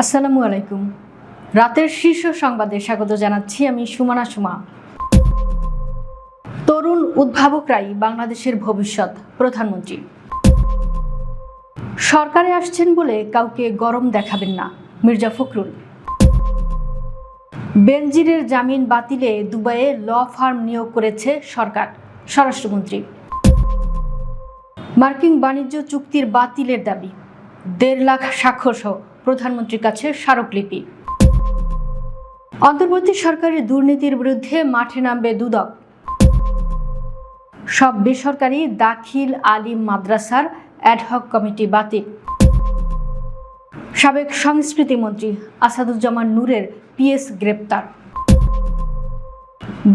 আসসালামু আলাইকুম। রাতের শীর্ষ সংবাদে স্বাগত জানাচ্ছি আমি সুমনা সুমা। তরুণ উদ্ভাবকরাই বাংলাদেশের ভবিষ্যৎ, প্রধানমন্ত্রী। সরকারে আসছেন বলে কাউকে গরম দেখাবেন না, মির্জা ফখরুল। বেনজিরের জামিন বাতিলে দুবাইয়ে ল ফার্ম নিয়োগ করেছে সরকার, স্বরাষ্ট্রমন্ত্রী। মার্কিন বাণিজ্য চুক্তির বাতিলের দাবি, 1.5 লাখ স্বাক্ষরসহ প্রধানমন্ত্রীর কাছে স্মারকলিপি। অন্তর্বর্তী সরকারের দুর্নীতির বিরুদ্ধে মাঠে নামবে দুদক। সব বেসরকারি দাখিল আলিম মাদ্রাসার অ্যাডহক কমিটি বাতিল। সাবেক সংস্কৃতি মন্ত্রী আসাদুজ্জামান নূরের পিএস গ্রেপ্তার।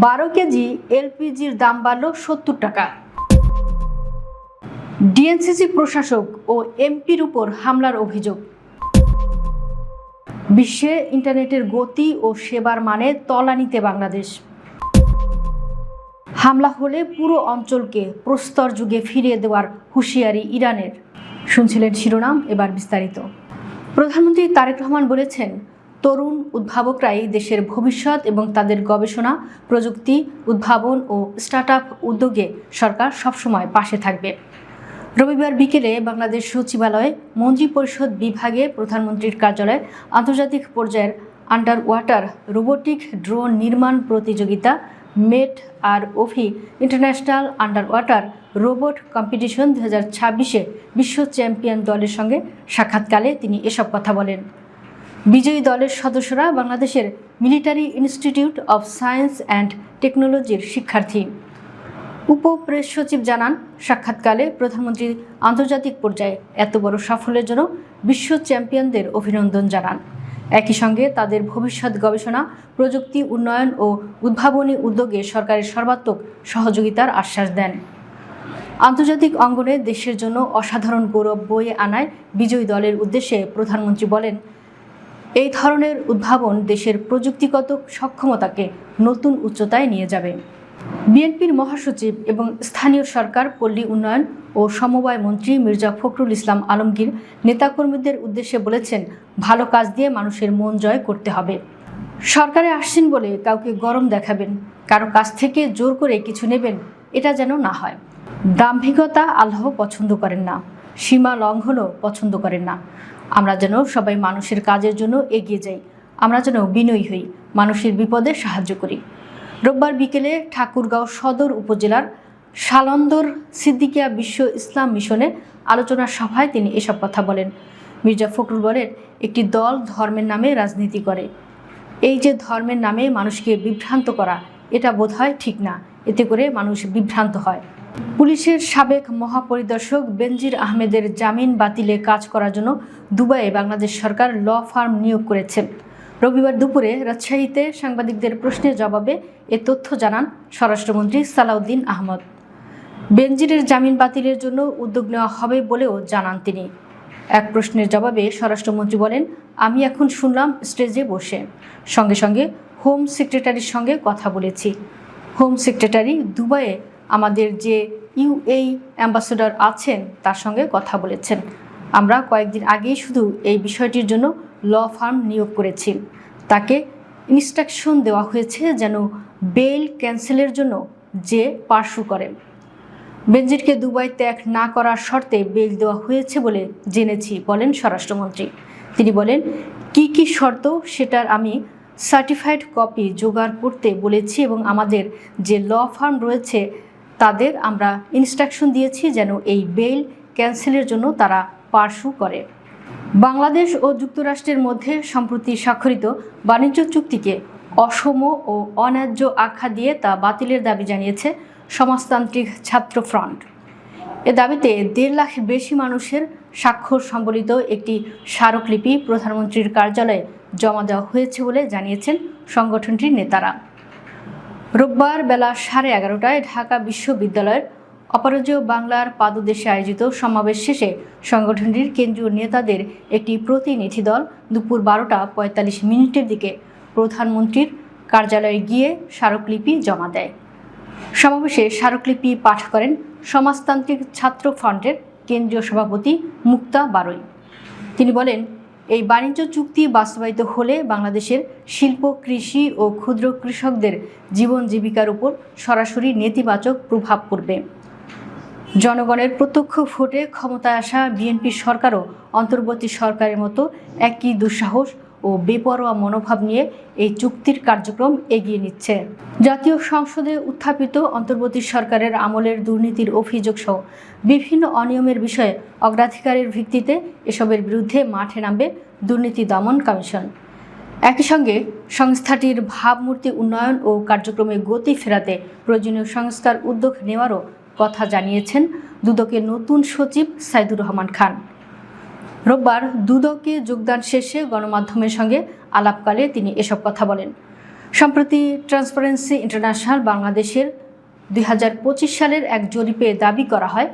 12 কেজি এলপিজির দাম বাড়ল 70 টাকা। ডিএনসিসি প্রশাসক ও এমপির উপর হামলার অভিযোগ। বিশ্বে ইন্টারনেটের গতি ও সেবার মানে তলানিতে বাংলাদেশ। হামলা হলে পুরো অঞ্চলকে প্রস্তর যুগে ফিরিয়ে দেওয়ার হুঁশিয়ারি ইরানের। শুনছিলেন শিরোনাম, এবার বিস্তারিত। প্রধানমন্ত্রী তারেক রহমান বলেছেন, তরুণ উদ্ভাবকরাই দেশের ভবিষ্যৎ এবং তাদের গবেষণা, প্রযুক্তি, উদ্ভাবন ও স্টার্টআপ উদ্যোগে সরকার সবসময় পাশে থাকবে। রবিবার বিকেলে বাংলাদেশ সচিবালয়ে মন্ত্রিপরিষদ বিভাগে প্রধানমন্ত্রীর কার্যালয়ে আন্তর্জাতিক পর্যায়ের আন্ডার ওয়াটার রোবোটিক ড্রোন নির্মাণ প্রতিযোগিতা MATE R O V international underwater robot competition 2026-এ বিশ্ব চ্যাম্পিয়ন দলের সঙ্গে সাক্ষাৎকালে তিনি এসব কথা বলেন। বিজয়ী দলের সদস্যরা বাংলাদেশের military institute of science and টেকনোলজির শিক্ষার্থী। উপপ্রেস সচিব জানান, সাক্ষাৎকালে প্রধানমন্ত্রী আন্তর্জাতিক পর্যায়ে এত বড় সাফল্যের জন্য বিশ্ব চ্যাম্পিয়নদের অভিনন্দন জানান। একই সঙ্গে তাদের ভবিষ্যৎ গবেষণা, প্রযুক্তি উন্নয়ন ও উদ্ভাবনী উদ্যোগে সরকারের সর্বাত্মক সহযোগিতার আশ্বাস দেন। আন্তর্জাতিক অঙ্গনে দেশের জন্য অসাধারণ গৌরব বয়ে আনায় বিজয়ী দলের উদ্দেশ্যে প্রধানমন্ত্রী বলেন, এই ধরনের উদ্ভাবন দেশের প্রযুক্তিগত সক্ষমতাকে নতুন উচ্চতায় নিয়ে যাবে। বিএনপির মহাসচিব এবং স্থানীয় সরকার, পল্লী উন্নয়ন ও সমবায় মন্ত্রী মির্জা ফখরুল ইসলাম আলমগীর নেতাকর্মীদের উদ্দেশ্যে বলেছেন, ভালো কাজ দিয়ে মানুষের মন জয় করতে হবে। সরকারে আসছেন বলে কাউকে গরম দেখাবেন, কারো কাছ থেকে জোর করে কিছু নেবেন, এটা যেন না হয়। দাম্ভিকতা আল্লাহ পছন্দ করেন না, সীমা লঙ্ঘনও পছন্দ করেন না। আমরা যেন সবাই মানুষের কাজের জন্য এগিয়ে যাই, আমরা যেন বিনয়ী হই, মানুষের বিপদে সাহায্য করি। রোববার বিকেলে ঠাকুরগাঁও সদর উপজেলার সালন্দর সিদ্দিকিয়া বিশ্ব ইসলাম মিশনে আলোচনা সভায় তিনি এসব কথা বলেন। মির্জা ফখরুল বলেন, একটি দল ধর্মের নামে রাজনীতি করে। এই যে ধর্মের নামে মানুষকে বিভ্রান্ত করা, এটা বোধহয় ঠিক না, এতে করে মানুষ বিভ্রান্ত হয়। পুলিশের সাবেক মহাপরিদর্শক বেনজির আহমেদের জামিন বাতিলে কাজ করার জন্য দুবাইয়ে বাংলাদেশ সরকার ল ফার্ম নিয়োগ করেছে। রবিবার দুপুরে রাজশাহীতে সাংবাদিকদের প্রশ্নের জবাবে এ তথ্য জানান স্বরাষ্ট্রমন্ত্রী সালাউদ্দিন আহমদ। বেনজিরের জামিন বাতিলের জন্য উদ্যোগ নেওয়া হবে বলেও জানান তিনি। এক প্রশ্নের জবাবে স্বরাষ্ট্রমন্ত্রী বলেন, আমি এখন শুনলাম স্টেজে বসে, সঙ্গে সঙ্গে হোম সেক্রেটারির সঙ্গে কথা বলেছি। হোম সেক্রেটারি দুবাইয়ে আমাদের যে ইউএই অ্যাম্বাসেডর আছেন তার সঙ্গে কথা বলেছেন। আমরা কয়েকদিন আগেই শুধু এই বিষয়টির জন্য ল ফার্ম নিয়োগ করেছি। তাকে ইনস্ট্রাকশন দেওয়া হয়েছে যেন বেইল ক্যান্সেলের জন্য যে পার্সু করেন। বেনজিরকে দুবাই ত্যাগ না করার শর্তে বেইল দেওয়া হয়েছে বলে জেনেছি, বলেন স্বরাষ্ট্রমন্ত্রী। তিনি বলেন, কি শর্ত সেটার আমি সার্টিফাইড কপি জোগাড় করতে বলেছি এবং আমাদের যে ল ফার্ম রয়েছে তাদের আমরা ইনস্ট্রাকশন দিয়েছি যেন এই বেইল ক্যান্সেলের জন্য তারা পার্সু করে। বাংলাদেশ ও যুক্তরাষ্ট্রের মধ্যে সম্প্রতি স্বাক্ষরিত বাণিজ্য চুক্তিকে অসম ও অন্যায্য আখ্যা দিয়ে তা বাতিলের দাবি জানিয়েছে সমাজতান্ত্রিক ছাত্র ফ্রন্ট। এ দাবিতে 1.5 লাখের বেশি মানুষের স্বাক্ষর সম্বলিত একটি স্মারকলিপি প্রধানমন্ত্রীর কার্যালয়ে জমা দেওয়া হয়েছে বলে জানিয়েছেন সংগঠনটির নেতারা। রোববার বেলা 11:30টায় ঢাকা বিশ্ববিদ্যালয়ের অপরাজেয় বাংলার পাদদেশে আয়োজিত সমাবেশ শেষে সংগঠনটির কেন্দ্রীয় নেতাদের একটি প্রতিনিধি দল দুপুর 12:45 দিকে প্রধানমন্ত্রীর কার্যালয়ে গিয়ে স্মারকলিপি জমা দেয়। সমাবেশে স্মারকলিপি পাঠ করেন সমাজতান্ত্রিক ছাত্র ফ্রন্টের কেন্দ্রীয় সভাপতি মুক্তা বারই। তিনি বলেন, এই বাণিজ্য চুক্তি বাস্তবায়িত হলে বাংলাদেশের শিল্প, কৃষি ও ক্ষুদ্র কৃষকদের জীবন জীবিকার উপর সরাসরি নেতিবাচক প্রভাব পড়বে। জনগণের প্রত্যক্ষ ভোটে ক্ষমতায় আসা বিএনপি সরকারও অন্তর্বর্তী সরকারের মতো একই দুঃসাহস ও বেপরোয়া মনোভাব নিয়ে এই চুক্তির কার্যক্রম এগিয়ে নিচ্ছে। জাতীয় সংসদে উত্থাপিত অন্তর্বর্তী সরকারের আমলের দুর্নীতির অভিযোগ সহ বিভিন্ন অনিয়মের বিষয়ে অগ্রাধিকারের ভিত্তিতে এসবের বিরুদ্ধে মাঠে নামবে দুর্নীতি দমন কমিশন। একই সঙ্গে সংস্থাটির ভাবমূর্তি উন্নয়ন ও কার্যক্রমে গতি ফেরাতে প্রয়োজনীয় সংস্কার উদ্যোগ নেওয়ারও কথা জানিয়েছেন দুদকের নতুন সচিব সাইদুর রহমান খান। রোববার দুদকে যোগদান শেষে গণমাধ্যমের সঙ্গে আলাপকালে তিনি এসব কথা বলেন। সম্প্রতি ট্রান্সপারেন্সি ইন্টারন্যাশনাল বাংলাদেশের 2025 সালের এক জরিপে দাবি করা হয়,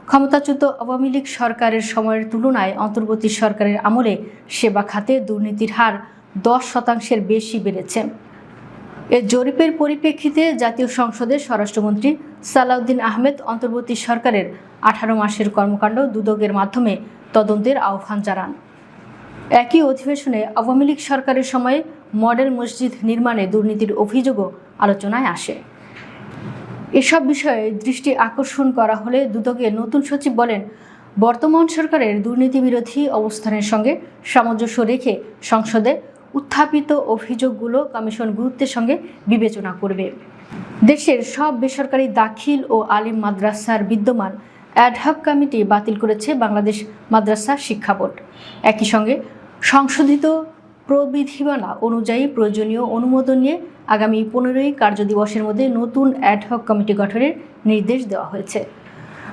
ক্ষমতাচ্যুত আওয়ামী লীগ সরকারের সময়ের তুলনায় অন্তর্বর্তী সরকারের আমলে সেবা খাতে দুর্নীতির হার 10% বেশি বেড়েছে। এ জরিপের পরিপ্রেক্ষিতে জাতীয় সংসদের স্বরাষ্ট্রমন্ত্রী সালাউদ্দিন আহমেদ অন্তর্বর্তী সরকারের 18 মাসের কর্মকাণ্ড দুদকের মাধ্যমে তদন্তের আহ্বান জানান। একই অধিবেশনে আওয়ামী লীগ সরকারের সময়ে মডেল মসজিদ নির্মাণে দুর্নীতির অভিযোগও আলোচনায় আসে। এসব বিষয়ে দৃষ্টি আকর্ষণ করা হলে দুদকের নতুন সচিব বলেন, বর্তমান সরকারের দুর্নীতি বিরোধী অবস্থানের সঙ্গে সামঞ্জস্য রেখে সংসদে উত্থাপিত অভিযোগগুলো কমিশন গুরুত্বের সঙ্গে বিবেচনা করবে। দেশের সব বেসরকারি দাখিল ও আলিম মাদ্রাসার বিদ্যমান অ্যাডহক কমিটি বাতিল করেছে বাংলাদেশ মাদ্রাসা শিক্ষা বোর্ড। একই সঙ্গে সংশোধিত প্রবিধিমালা অনুযায়ী প্রয়োজনীয় অনুমোদন নিয়ে আগামী 15ই কার্যদিবসের মধ্যে নতুন অ্যাডহক কমিটি গঠনের নির্দেশ দেওয়া হয়েছে।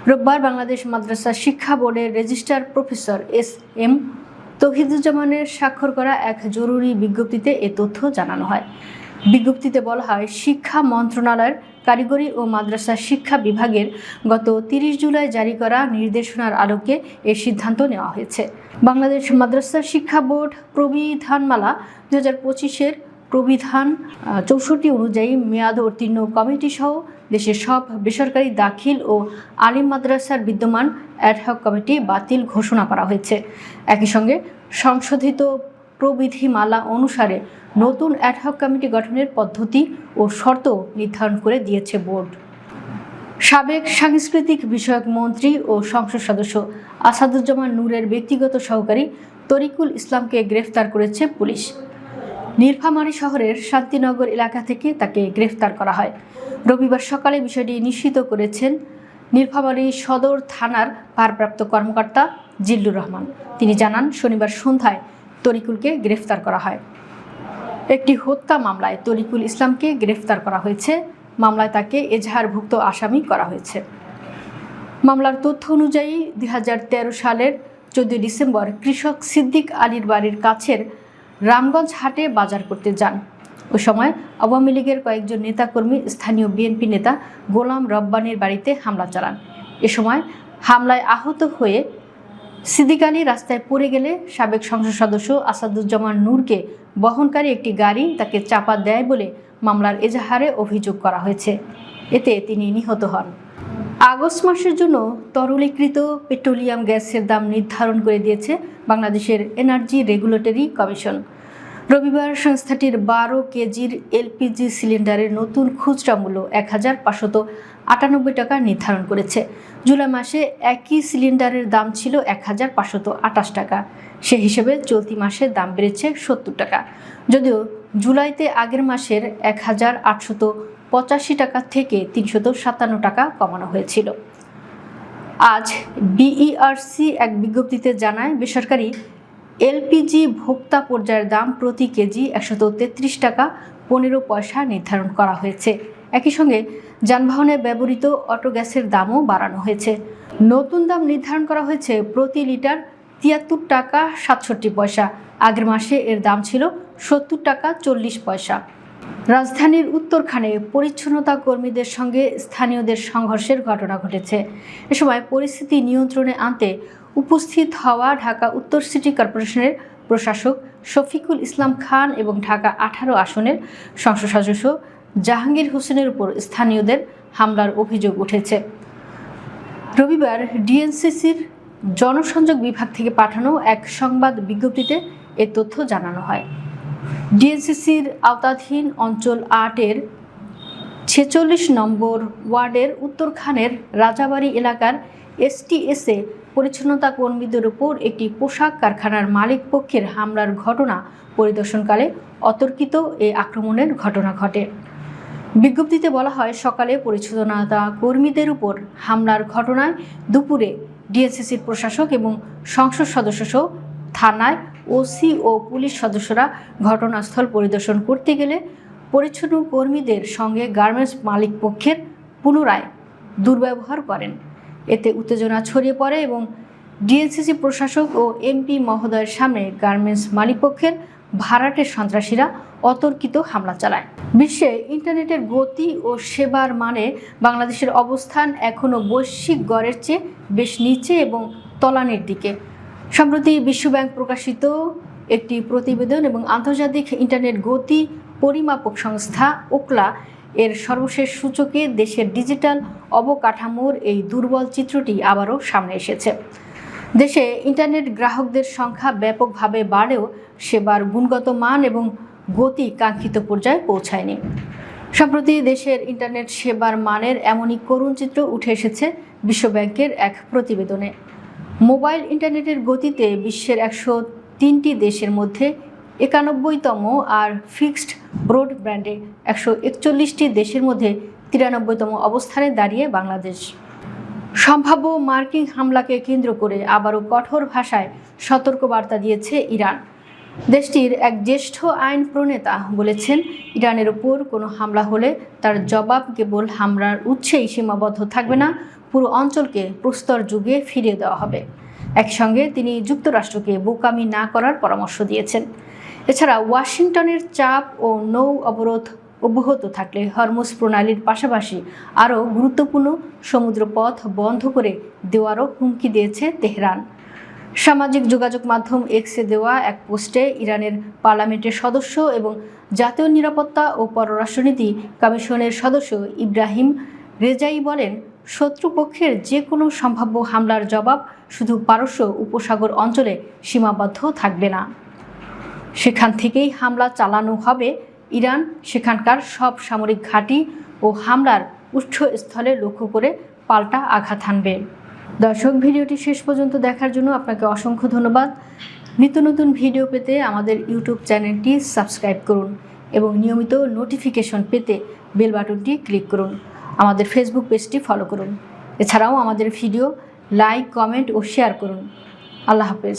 রোববার বাংলাদেশ মাদ্রাসা শিক্ষা বোর্ডের রেজিস্ট্রার প্রফেসর এস.এম. তৌহিদুজ্জামানের স্বাক্ষর করা এক জরুরি বিজ্ঞপ্তিতে এ তথ্য জানানো হয়। বিজ্ঞপ্তিতে বলা হয়, শিক্ষা মন্ত্রণালয়ের কারিগরি ও মাদ্রাসা শিক্ষা বিভাগের গত 30 জুলাই জারি করা নির্দেশনার আলোকে এ সিদ্ধান্ত নেওয়া হয়েছে। বাংলাদেশ মাদ্রাসা শিক্ষা বোর্ড প্রবিধানমালা 2025-এর প্রবিধান 64 অনুযায়ী মেয়াদ উত্তীর্ণ কমিটি সহ দেশের সব বেসরকারি দাখিল ও আলিম মাদ্রাসার বিদ্যমান অ্যাডহক কমিটি বাতিল ঘোষণা করা হয়েছে। একই সঙ্গে সংশোধিত প্রবিধিমালা অনুসারে নতুন অ্যাডহক কমিটি গঠনের পদ্ধতি ও শর্ত নির্ধারণ করে দিয়েছে বোর্ড। সাবেক সাংস্কৃতিক বিষয়ক মন্ত্রী ও সংসদ সদস্য আসাদুজ্জামান নূরের ব্যক্তিগত সহকারী তরিকুল ইসলামকে গ্রেফতার করেছে পুলিশ। নীলফামারী শহরের শান্তিনগর এলাকা থেকে তাকে গ্রেফতার করা হয়। রবিবার সকালে বিষয়টি নিশ্চিত করেছেন নীলফামারী সদর থানার ভারপ্রাপ্ত কর্মকর্তা জিল্লুর রহমান। তিনি জানান, শনিবার সন্ধ্যায় তরিকুলকে গ্রেফতার করা হয়। একটি হত্যা মামলায় তরিকুল ইসলামকে গ্রেফতার করা হয়েছে। মামলায় তাকে এজাহারভুক্ত আসামি করা হয়েছে। মামলার তথ্য অনুযায়ী 2013 সালের 14 ডিসেম্বর কৃষক সিদ্দিক আলীর বাড়ির কাছের রামগঞ্জ হাটে বাজার করতে যান। ওই সময় আওয়ামী লীগের কয়েকজন নেতাকর্মী স্থানীয় বিএনপি নেতা গোলাম রব্বানীর বাড়িতে হামলা চালান। এ সময় হামলায় আহত হয়ে সিদ্দিক আলী রাস্তায় পড়ে গেলে সাবেক সংসদ সদস্য আসাদুজ্জামান নূরকে বহনকারী একটি গাড়ি তাকে চাপা দেয় বলে মামলার এজাহারে অভিযোগ করা হয়েছে। এতে তিনি নিহত হন। আগস্ট মাসের জন্য তরলীকৃত পেট্রোলিয়াম গ্যাসের দাম নির্ধারণ করে দিয়েছে বাংলাদেশের এনার্জি রেগুলেটরি কমিশন। রবিবার সংস্থাটির 12 কেজির এলপিজি সিলিন্ডারের নতুন খুচরা মূল্য 1598 টাকা নির্ধারণ করেছে। জুলাই মাসে একই সিলিন্ডারের দাম ছিল 1528 টাকা। সে হিসেবে চলতি মাসে দাম বেড়েছে 70 টাকা, যদিও জুলাইতে আগের মাসের 1885 টাকা থেকে 357 টাকা কমানো হয়েছিল। আজ বিইআরসি এক বিজ্ঞপ্তিতে জানায়, বেসরকারি এলপিজি ভোক্তা পর্যায়ের দাম প্রতি কেজি 133 টাকা 15 পয়সা নির্ধারণ করা হয়েছে। একই সঙ্গে যানবাহনে ব্যবহৃত অটো গ্যাসের দামও বাড়ানো হয়েছে। নতুন দাম নির্ধারণ করা হয়েছে প্রতি লিটার 73 টাকা 67 পয়সা। আগের মাসে এর দাম ছিল 70 টাকা 40 পয়সা। রাজধানীর উত্তরখানে পরিচ্ছন্নতা কর্মীদের সঙ্গে স্থানীয়দের সংঘর্ষের ঘটনা ঘটেছে। এ সময় পরিস্থিতি নিয়ন্ত্রণে আনতে উপস্থিত হওয়া ঢাকা উত্তর সিটি কর্পোরেশনের প্রশাসক শফিকুল ইসলাম খান এবং ঢাকা 18 আসনের সংসদ সদস্য জাহাঙ্গীর হোসেনের উপর স্থানীয়দের হামলার অভিযোগ উঠেছে। রবিবার ডিএনসিসির জনসংযোগ বিভাগ থেকে পাঠানো এক সংবাদ বিজ্ঞপ্তিতে এ তথ্য জানানো হয়। ডিএনসিসির আওতাধীন অঞ্চল ৮-এর ৪৬ নম্বর ওয়ার্ডের উত্তরখানের রাজাবাড়ি এলাকার এসটিএসে পরিচ্ছন্নতা কর্মীদের উপর একটি পোশাক কারখানার মালিক পক্ষের হামলার ঘটনা পরিদর্শনকালে অতর্কিত এই আক্রমণের ঘটনা ঘটে। বিজ্ঞপ্তিতে বলা হয়, সকালে পরিচ্ছন্নতা কর্মীদের উপর হামলার ঘটনায় দুপুরে ডিএনসিসির প্রশাসক এবং সংসদ সদস্যসহ থানায় ওসি ও পুলিশ সদস্যরা ঘটনাস্থল পরিদর্শন করতে গেলে পরিচ্ছন্ন কর্মীদের সঙ্গে গার্মেন্টস মালিক পক্ষের পুনরায় দুর্ব্যবহার করেন। এতে উত্তেজনা ছড়িয়ে পড়ে এবং ডিএনসিসি প্রশাসক ও এমপি মহোদয়ের সামনে গার্মেন্টস মালিকপক্ষের ভাড়াটে সন্ত্রাসীরা অতর্কিত হামলা চালায়। বিশ্বে ইন্টারনেটের গতি ও সেবার মানে বাংলাদেশের অবস্থান এখনও বৈশ্বিক গড়ের চেয়ে বেশ নিচে এবং তলানির দিকে। সম্প্রতি বিশ্বব্যাংক প্রকাশিত একটি প্রতিবেদন এবং আন্তর্জাতিক ইন্টারনেট গতি পরিমাপক সংস্থা ওকলা এর সর্বশেষ সূচকে দেশের ডিজিটাল অবকাঠামোর এই দুর্বল চিত্রটি আবারও সামনে এসেছে। দেশে ইন্টারনেট গ্রাহকদের সংখ্যা ব্যাপকভাবে বাড়লেও সেবার গুণগত মান এবং গতি কাঙ্ক্ষিত পর্যায়ে পৌঁছায়নি। সম্প্রতি দেশের ইন্টারনেট সেবার মানের এমনই করুণ চিত্র উঠে এসেছে বিশ্বব্যাংকের এক প্রতিবেদনে। মোবাইল ইন্টারনেটের গতিতে বিশ্বের 103টি দেশের মধ্যে 91তম আর ফিক্সড ব্রডব্যান্ডে 141টি দেশের মধ্যে 93তম অবস্থানে দাঁড়িয়ে বাংলাদেশ। সম্ভাব্য মার্কিন হামলাকে কেন্দ্র করে আবারও কঠোর ভাষায় সতর্কবার্তা দিয়েছে ইরান। দেশটির এক জ্যেষ্ঠ আইন প্রণেতা বলেছেন, ইরানের উপর কোনো হামলা হলে তার জবাব কেবল হামলার উৎসেই সীমাবদ্ধ থাকবে না, পুরো অঞ্চলকে প্রস্তর যুগে ফিরিয়ে দেওয়া হবে। একসঙ্গে তিনি যুক্তরাষ্ট্রকে বোকামি না করার পরামর্শ দিয়েছেন। এছাড়া ওয়াশিংটনের চাপ ও নৌ অবরোধ অব্যাহত থাকলে হরমুজ প্রণালীর পাশাপাশি আরও গুরুত্বপূর্ণ সমুদ্রপথ বন্ধ করে দেওয়ারও হুমকি দিয়েছে তেহরান। সামাজিক যোগাযোগ মাধ্যম এক্সে দেওয়া এক পোস্টে ইরানের পার্লামেন্টের সদস্য এবং জাতীয় নিরাপত্তা ও পররাষ্ট্রনীতি কমিশনের সদস্য ইব্রাহিম রেজাই বলেন, শত্রুপক্ষের যে কোনো সম্ভাব্য হামলার জবাব শুধু পারস্য উপসাগর অঞ্চলে সীমাবদ্ধ থাকবে না, সেখান থেকেই হামলা চালানো হবে। ইরান সেখানকার সব সামরিক ঘাঁটি ও হামলার উৎসস্থলে লক্ষ্য করে পাল্টা আঘাত হানবে। দর্শক, ভিডিওটি শেষ পর্যন্ত দেখার জন্য আপনাকে অসংখ্য ধন্যবাদ। নিত্য নতুন ভিডিও পেতে আমাদের ইউটিউব চ্যানেলটি সাবস্ক্রাইব করুন এবং নিয়মিত নোটিফিকেশন পেতে বেল বাটনটি ক্লিক করুন। আমাদের ফেসবুক পেজটি ফলো করুন। এছাড়াও আমাদের ভিডিও লাইক, কমেন্ট ও শেয়ার করুন। আল্লাহ হাফেজ।